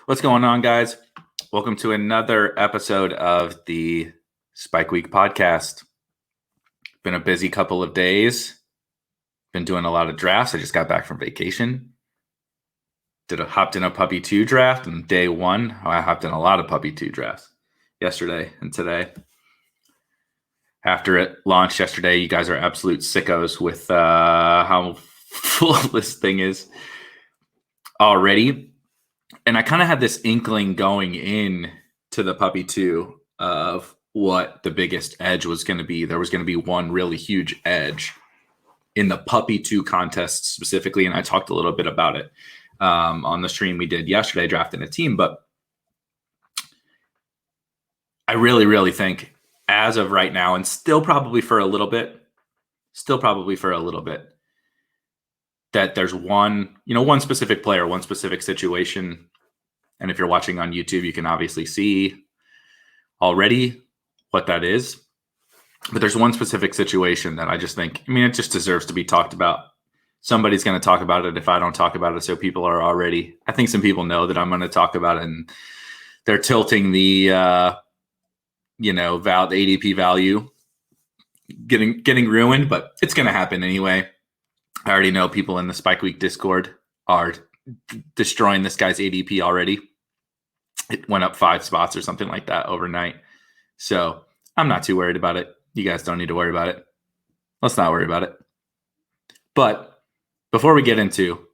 What's going on, guys? Welcome to another episode of the Spike Week podcast. Been a busy couple of days. Been doing a lot of drafts. I just got back from vacation. Hopped in a Puppy 2 draft on day one. I hopped in a lot of Puppy 2 drafts yesterday and today. After it launched yesterday, you guys are absolute sickos with how full this thing is already. And I kind of had this inkling going in to the Puppy 2 of what the biggest edge was going to be. There was going to be one really huge edge in the Puppy 2 contest specifically, and I talked a little bit about it on the stream we did yesterday, drafting a team. But I really, really think as of right now, and still probably for a little bit, that there's one specific player, one specific situation. And if you're watching on YouTube, you can obviously see already what that is. But there's one specific situation that I just think, it just deserves to be talked about. Somebody's going to talk about it if I don't talk about it. So people are already, I think some people know that I'm going to talk about it, and they're tilting the, the ADP value getting ruined, but it's going to happen anyway. I already know people in the Spike Week Discord are destroying this guy's ADP already. It went up 5 spots or something like that overnight. So I'm not too worried about it. You guys don't need to worry about it. Let's not worry about it. But before we get into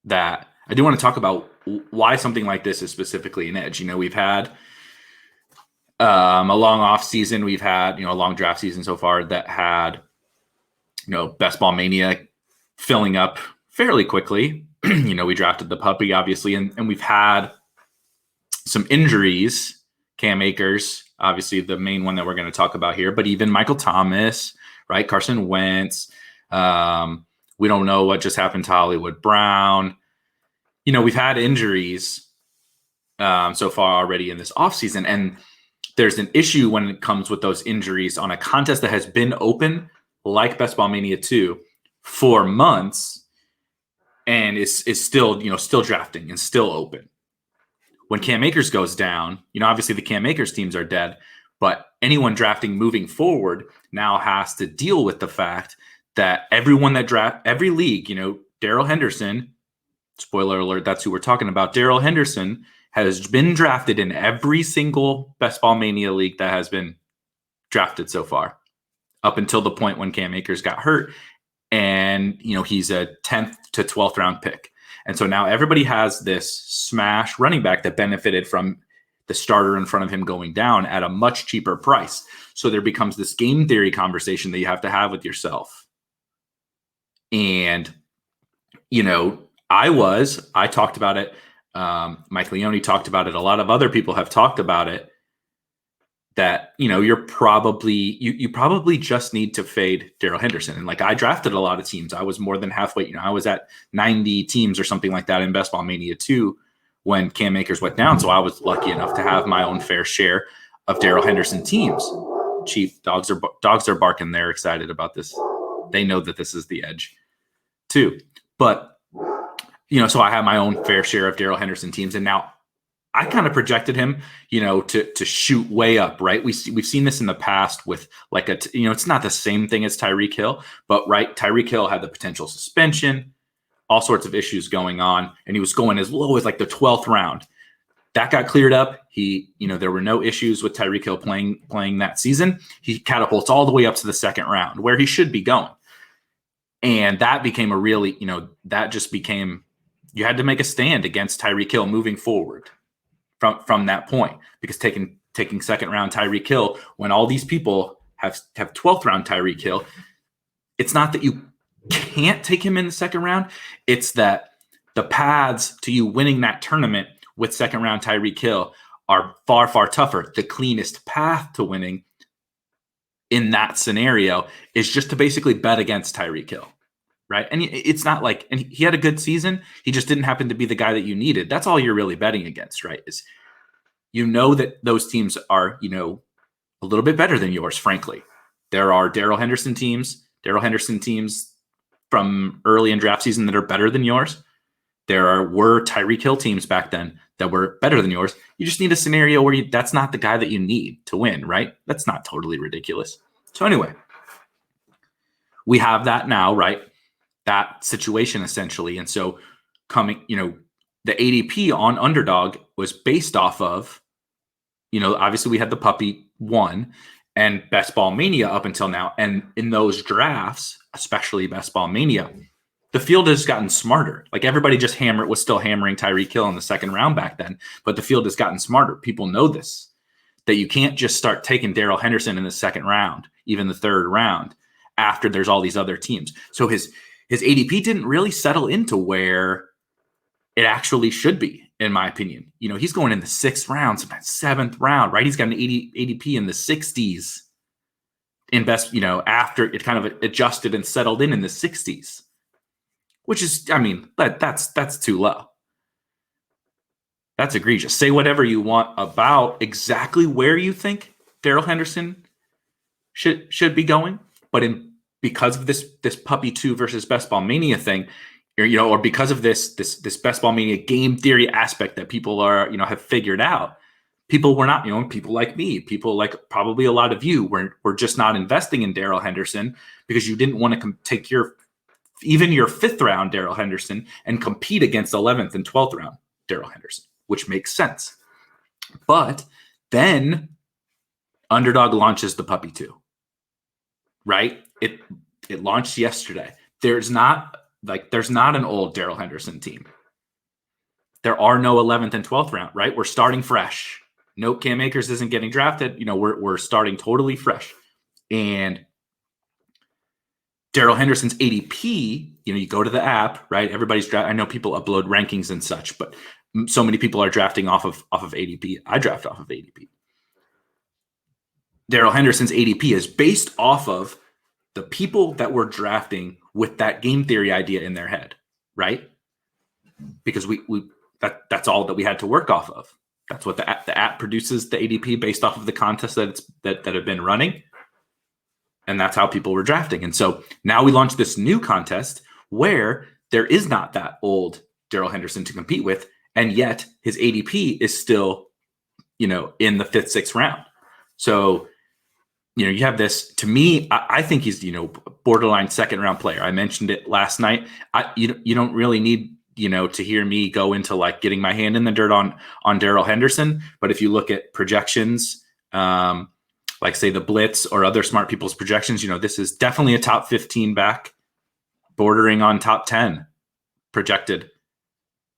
that, I do want to talk about why something like this is specifically an edge. We've had a long off season. We've had, a long draft season so far that had, Best Ball Mania filling up fairly quickly. We drafted the puppy, obviously, and we've had some injuries. Cam Akers, obviously the main one that we're going to talk about here, but even Michael Thomas, right? Carson Wentz. We don't know what just happened to Hollywood Brown. We've had injuries so far already in this offseason, and there's an issue when it comes with those injuries on a contest that has been open, like Best Ball Mania 2, for months, and is still, still drafting and still open. When Cam Akers goes down, obviously the Cam Akers teams are dead, but anyone drafting moving forward now has to deal with the fact that everyone that every league, Darrell Henderson, spoiler alert, that's who we're talking about. Darrell Henderson has been drafted in every single Best Ball Mania league that has been drafted so far, up until the point when Cam Akers got hurt. And, he's a 10th to 12th round pick. And so now everybody has this smash running back that benefited from the starter in front of him going down at a much cheaper price. So there becomes this game theory conversation that you have to have with yourself. And, I talked about it. Mike Leone talked about it. A lot of other people have talked about it. That, you're probably, you probably just need to fade Darrell Henderson. And I drafted a lot of teams. I was more than halfway, I was at 90 teams or something like that in Best Ball Mania 2 when Cam Akers went down. So I was lucky enough to have my own fair share of Darrell Henderson teams. Chief, dogs are barking. They're excited about this. They know that this is the edge too. But, so I have my own fair share of Darrell Henderson teams. And now I kind of projected him, to shoot way up, right? We've seen this in the past with it's not the same thing as Tyreek Hill, but right, Tyreek Hill had the potential suspension, all sorts of issues going on, and he was going as low as the 12th round. That got cleared up. There were no issues with Tyreek Hill playing that season. He catapults all the way up to the 2nd round where he should be going. And that became a really, you had to make a stand against Tyreek Hill moving forward. From that point, because taking 2nd round Tyreek Hill when all these people have 12th round Tyreek Hill, it's not that you can't take him in the 2nd round. It's that the paths to you winning that tournament with 2nd round Tyreek Hill are far, far tougher. The cleanest path to winning in that scenario is just to basically bet against Tyreek Hill. Right. And it's not and he had a good season. He just didn't happen to be the guy that you needed. That's all you're really betting against, right? Is that those teams are, a little bit better than yours, frankly. There are Darrell Henderson teams from early in draft season that are better than yours. were Tyreek Hill teams back then that were better than yours. You just need a scenario where that's not the guy that you need to win, right? That's not totally ridiculous. So anyway, we have that now, right? That situation essentially. And so coming, the ADP on Underdog was based off of, obviously we had the puppy 1 and Best Ball Mania up until now. And in those drafts, especially Best Ball Mania, the field has gotten smarter. Like everybody was still hammering Tyreek Hill in the second round back then, but the field has gotten smarter. People know this, that you can't just start taking Darrell Henderson in the second round, even the third round, after there's all these other teams. So his ADP didn't really settle into where it actually should be, in my opinion. He's going in the 6th round, sometimes 7th round, right? He's got an ADP in the 60s in best, after it kind of adjusted and settled in the 60s, which is, that's too low. That's egregious. Say whatever you want about exactly where you think Darrell Henderson should be going, but because of this puppy 2 versus Best Ball Mania thing, or because of this Best Ball Mania game theory aspect that people are, have figured out, people were not, people like me, people like probably a lot of you were just not investing in Darrell Henderson because you didn't want to take even your 5th round Darrell Henderson and compete against 11th and 12th round Darrell Henderson, which makes sense. But then Underdog launches the puppy 2, right? It launched yesterday. There's not an old Darrell Henderson team. There are no 11th and 12th round, right? We're starting fresh. No, Cam Akers isn't getting drafted. We're starting totally fresh. And Darrell Henderson's ADP, you go to the app, right? Everybody's I know people upload rankings and such, but so many people are drafting off of ADP. I draft off of ADP. Darrell Henderson's ADP is based off of the people that were drafting with that game theory idea in their head, right? Because that's all that we had to work off of. That's what the app produces the ADP based off of the contests that have been running. And that's how people were drafting. And so now we launched this new contest where there is not that old Darrell Henderson to compete with. And yet his ADP is still, in the 5th, 6th round. So, you have this, to me, I think he's, borderline 2nd round player. I mentioned it last night. You don't really need, to hear me go into like getting my hand in the dirt on Darrell Henderson. But if you look at projections, like say the Blitz or other smart people's projections, this is definitely a top 15 back, bordering on top 10 projected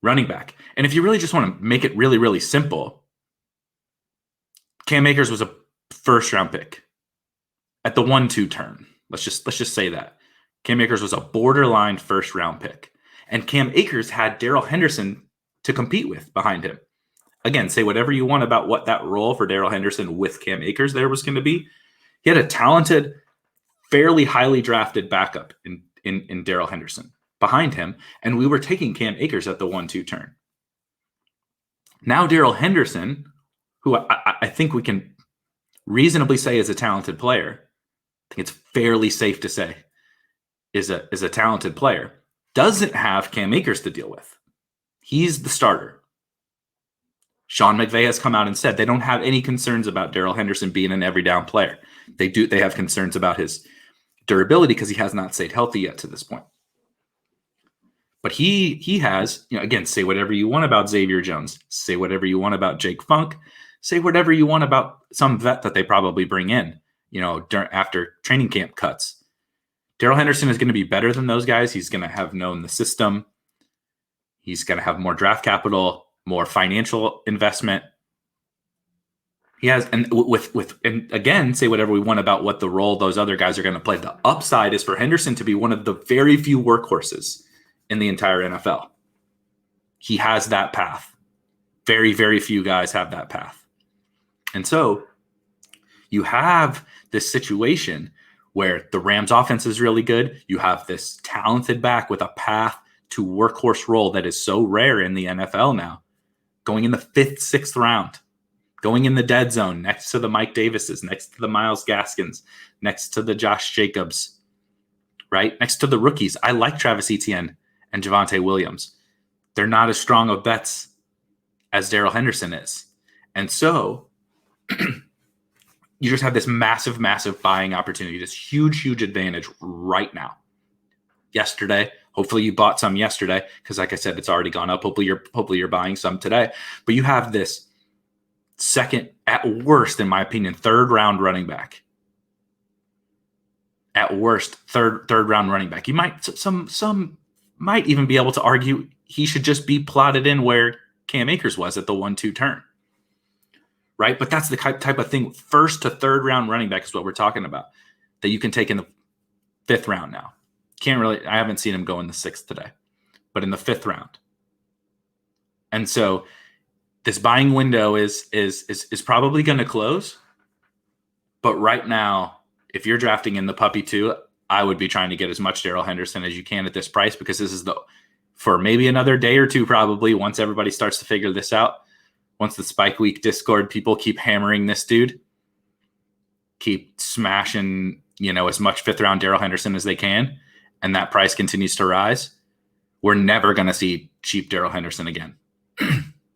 running back. And if you really just want to make it really, really simple, Cam Akers was a 1st round pick at the 1-2 turn. Let's just say that Cam Akers was a borderline 1st round pick, and Cam Akers had Darrell Henderson to compete with behind him. Again, say whatever you want about what that role for Darrell Henderson with Cam Akers there was going to be. He had a talented, fairly highly drafted backup in Darrell Henderson behind him, and we were taking Cam Akers at the 1-2 turn. Now Darrell Henderson, who I think we can reasonably say is a talented player, I think it's fairly safe to say is a talented player, doesn't have Cam Akers to deal with. He's the starter. Sean McVay has come out and said they don't have any concerns about Darrell Henderson being an every down player. They have concerns about his durability because he has not stayed healthy yet to this point. But he has, again, say whatever you want about Xavier Jones, say whatever you want about Jake Funk, say whatever you want about some vet that they probably bring in, after training camp cuts. Darrell Henderson is going to be better than those guys. He's going to have known the system. He's going to have more draft capital, more financial investment. He has, and and again, say whatever we want about what the role those other guys are going to play. The upside is for Henderson to be one of the very few workhorses in the entire NFL. He has that path. Very, very few guys have that path. And so you have this situation where the Rams offense is really good. You have this talented back with a path to workhorse role that is so rare in the NFL now, going in the 5th, 6th round, going in the dead zone next to the Mike Davises, next to the Myles Gaskins, next to the Josh Jacobs, right? Next to the rookies. I like Travis Etienne and Javonte Williams. They're not as strong of bets as Darrell Henderson is. And so you just have this massive, massive buying opportunity, this huge, huge advantage right now. Yesterday, hopefully you bought some yesterday because, like I said, it's already gone up. Hopefully you're buying some today. But you have this second, at worst, in my opinion, third round running back. At worst, third round running back. You might some might even be able to argue he should just be plotted in where Cam Akers was at the 1-2 turn. Right? But that's the type of thing. First to third round running back is what we're talking about, that you can take in the 5th round now. I haven't seen him go in the 6th today, but in the 5th round. And so this buying window is probably going to close. But right now, if you're drafting in the puppy 2, I would be trying to get as much Darrell Henderson as you can at this price, because this is for maybe another day or two, probably, once everybody starts to figure this out. Once the Spike Week Discord people keep hammering this dude, keep smashing, as much 5th round Darrell Henderson as they can, and that price continues to rise, we're never going to see cheap Darrell Henderson again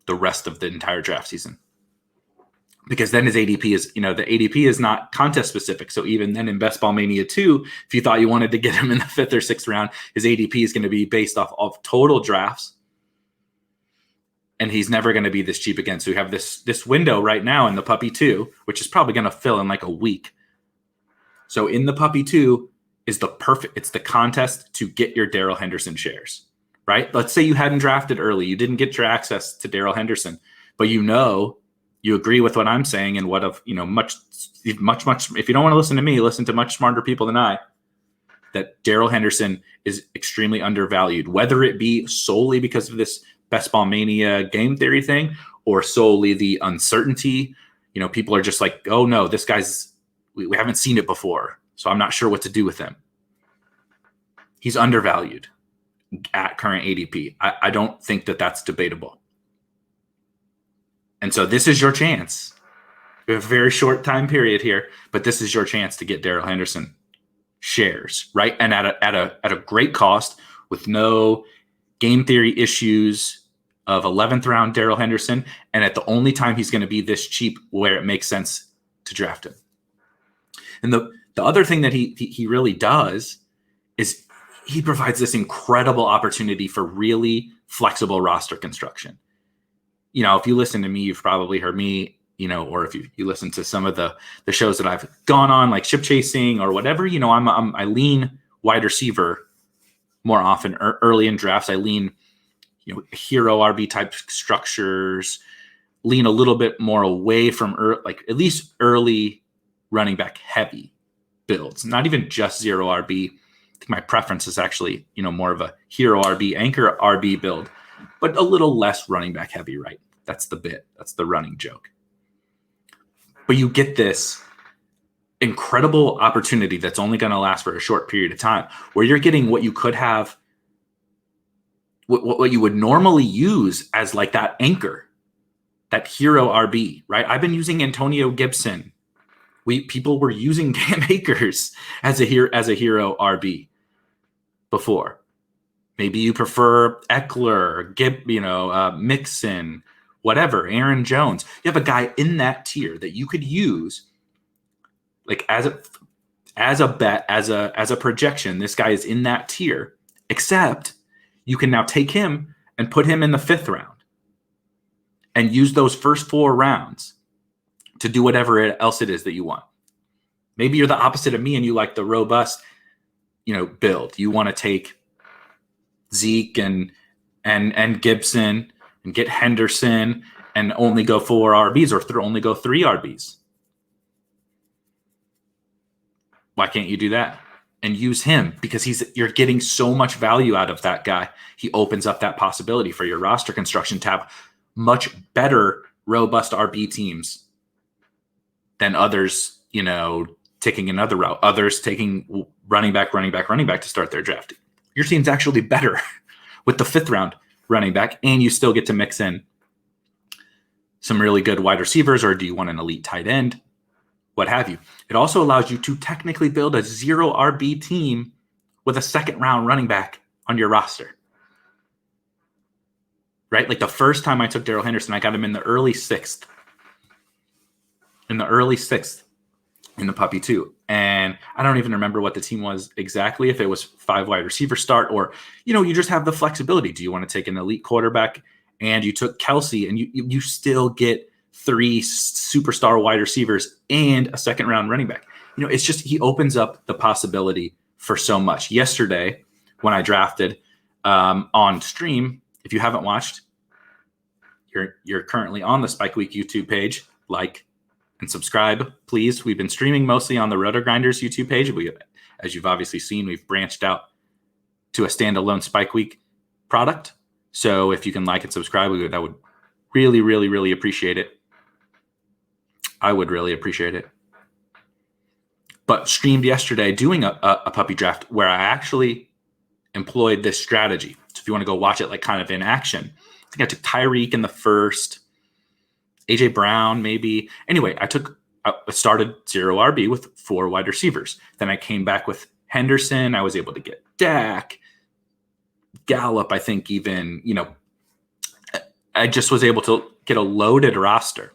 the rest of the entire draft season. Because then his ADP is, the ADP is not contest specific. So even then in Best Ball Mania 2, if you thought you wanted to get him in the 5th or 6th round, his ADP is going to be based off of total drafts. And he's never going to be this cheap again. So you have this window right now in the puppy 2, which is probably going to fill in like a week. So in the puppy 2 is it's the contest to get your Darrell Henderson shares, right? Let's say you hadn't drafted early. You didn't get your access to Darrell Henderson, but you agree with what I'm saying, and much, if you don't want to listen to me, listen to much smarter people than I, that Darrell Henderson is extremely undervalued, whether it be solely because of this Best Ball Mania game theory thing, or solely the uncertainty. People are just like, oh no, this guy's, we haven't seen it before, so I'm not sure what to do with him. He's undervalued at current ADP. I don't think that that's debatable. And so this is your chance. We have a very short time period here, but this is your chance to get Darrell Henderson shares, right? And at a great cost, with no game theory issues of 11th round Darrell Henderson, and at the only time he's going to be this cheap where it makes sense to draft him. And the other thing that he really does is he provides this incredible opportunity for really flexible roster construction. If you listen to me, you've probably heard me, or if you listen to some of the shows that I've gone on, like Ship Chasing or whatever, I lean wide receiver more often. Early in drafts, I lean, hero RB type structures, lean a little bit more away from at least early running back heavy builds, not even just zero RB. I think my preference is actually, more of a hero RB, anchor RB build, but a little less running back heavy, right? That's the bit. That's the running joke. But you get this incredible opportunity that's only going to last for a short period of time, where you're getting what you could have, what you would normally use as like that anchor, that hero RB, right? I've been using Antonio Gibson. People were using Cam Akers as a hero RB before. Maybe you prefer Eckler, Mixon, whatever, Aaron Jones. You have a guy in that tier that you could use, like as a bet, as a projection. This guy is in that tier, except you can now take him and put him in the 5th round and use those first 4 rounds to do whatever else it is that you want. Maybe you're the opposite of me and you like the robust, build. You want to take Zeke and Gibson and get Henderson and only go 4 RBs or only go 3 RBs. Why can't you do that and use him? Because you're getting so much value out of that guy. He opens up that possibility for your roster construction to have much better, robust RB teams than others, taking another route. Others taking running back to start their draft. Your team's actually better with the 5th round running back, and you still get to mix in some really good wide receivers, or do you want an elite tight end, what have you. It also allows you to technically build a 0 RB team with a 2nd round running back on your roster. right? Like the first time I took Darrell Henderson, I got him in the early sixth. In the puppy too. And I don't even remember what the team was exactly, if it was 5 wide receiver start or, you just have the flexibility. Do you want to take an elite quarterback and you took Kelsey and you still get 3 superstar wide receivers and a second round running back? It's just, he opens up the possibility for so much. Yesterday, when I drafted on stream, if you haven't watched, you're currently on the Spike Week YouTube page, like and subscribe, please. We've been streaming mostly on the Roto Grinders YouTube page. As you've obviously seen, we've branched out to a standalone Spike Week product. So if you can like and subscribe, I would really, really, really appreciate it. I would really appreciate it. But streamed yesterday doing a puppy draft where I actually employed this strategy. So if you want to go watch it, like kind of in action, I think I took Tyreek in the first, AJ Brown, maybe. Anyway, I started 0 RB with 4 wide receivers. Then I came back with Henderson. I was able to get Dak, Gallup, I think even, I just was able to get a loaded roster.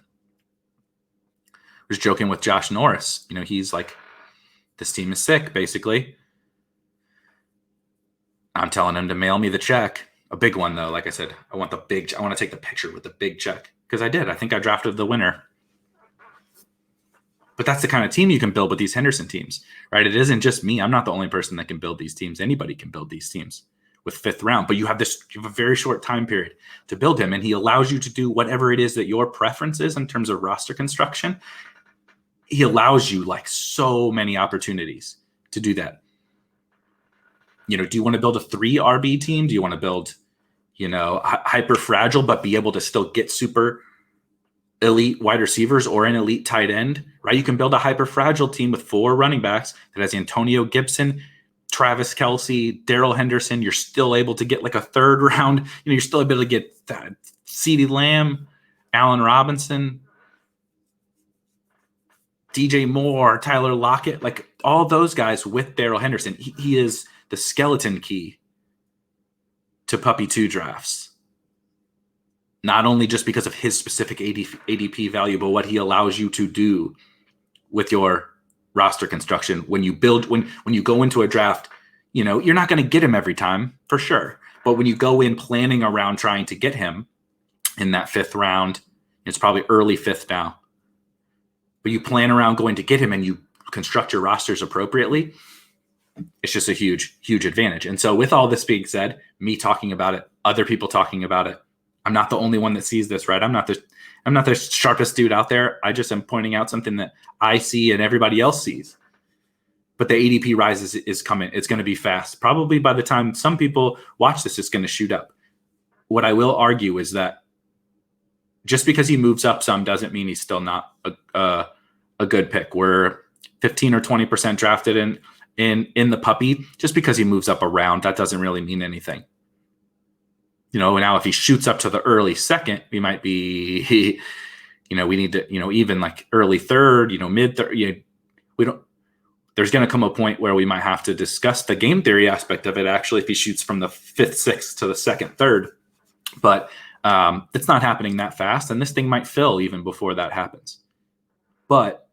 I was joking with Josh Norris. He's like, this team is sick, basically. I'm telling him to mail me the check. A big one, though. Like I said, I want to take the picture with the big check. Because I did. I think I drafted the winner. But that's the kind of team you can build with these Henderson teams, right? It isn't just me. I'm not the only person that can build these teams. Anybody can build these teams with 5th round. But you have a very short time period to build him. And he allows you to do whatever it is that your preference is in terms of roster construction. He allows you like so many opportunities to do that. Do you want to build a 3 RB team? Do you want to build hyper fragile, but be able to still get super elite wide receivers or an elite tight end, right? You can build a hyper fragile team with 4 running backs that has Antonio Gibson, Travis Kelce, Darrell Henderson. You're still able to get like a 3rd round. You're still able to get CeeDee Lamb, Allen Robinson, DJ Moore, Tyler Lockett, like all those guys with Darrell Henderson. He is the skeleton key to Puppy 2 drafts. Not only just because of his specific ADP value, but what he allows you to do with your roster construction. When you go into a draft, you're not going to get him every time for sure. But when you go in planning around trying to get him in that 5th round, it's probably early 5th now, but you plan around going to get him and you construct your rosters appropriately, it's just a huge, huge advantage. And so with all this being said, me talking about it, other people talking about it, I'm not the only one that sees this, right? I'm not the sharpest dude out there. I just am pointing out something that I see and everybody else sees. But the ADP rise is coming. It's going to be fast. Probably by the time some people watch this, it's going to shoot up. What I will argue is that just because he moves up some doesn't mean he's still not a good pick. We're 15 or 20% drafted in the puppy. Just because he moves up a round, that doesn't really mean anything. Now if he shoots up to the early 2nd, we might be, we need to, even like early 3rd, mid 3rd, there's going to come a point where we might have to discuss the game theory aspect of it. Actually, if he shoots from the 5th, 6th to the 2nd, 3rd, but it's not happening that fast. And this thing might fill even before that happens, but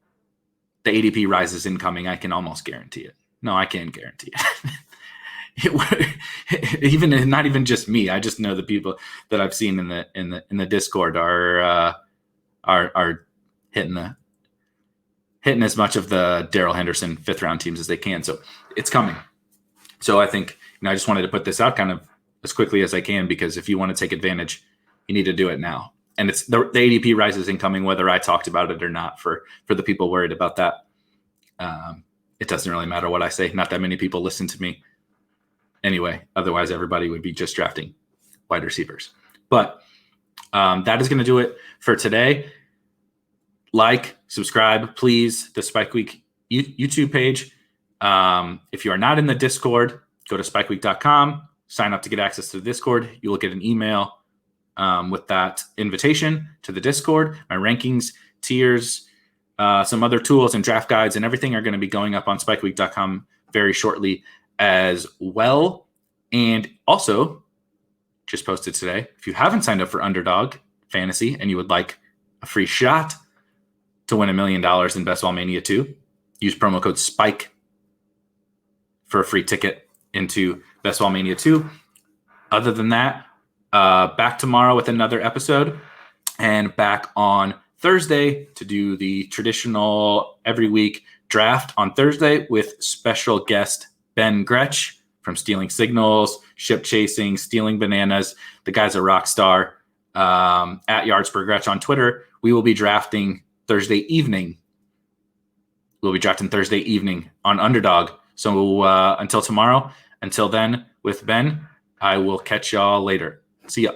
the ADP rise is incoming. I can almost guarantee it. No, I can't guarantee it. Even not even just me. I just know the people that I've seen in the Discord are hitting as much of the Darrell Henderson 5th round teams as they can. So it's coming. So I think I just wanted to put this out kind of as quickly as I can, because if you want to take advantage, you need to do it now. And it's the ADP rise is incoming, whether I talked about it or not. For the people worried about that, it doesn't really matter what I say. Not that many people listen to me anyway. Otherwise, everybody would be just drafting wide receivers. But that is going to do it for today. Like, subscribe, please, the Spike Week YouTube page. If you are not in the Discord, go to spikeweek.com, sign up to get access to the Discord. You will get an email with that invitation to the Discord. My rankings, tiers, some other tools and draft guides and everything are going to be going up on spikeweek.com very shortly as well. And also, just posted today. If you haven't signed up for Underdog Fantasy and you would like a free shot to win $1 million in Best Ball Mania 2, use promo code SPIKE for a free ticket into Best Ball Mania 2. Other than that, back tomorrow with another episode, and back on Thursday to do the traditional every week draft on Thursday with special guest Ben Gretsch from Stealing Signals, Ship Chasing, Stealing Bananas. The guy's a rock star. At Yards Per Gretsch on Twitter. We will be drafting Thursday evening. We'll be drafting Thursday evening on Underdog. So until tomorrow, until then, with Ben, I will catch y'all later. See ya.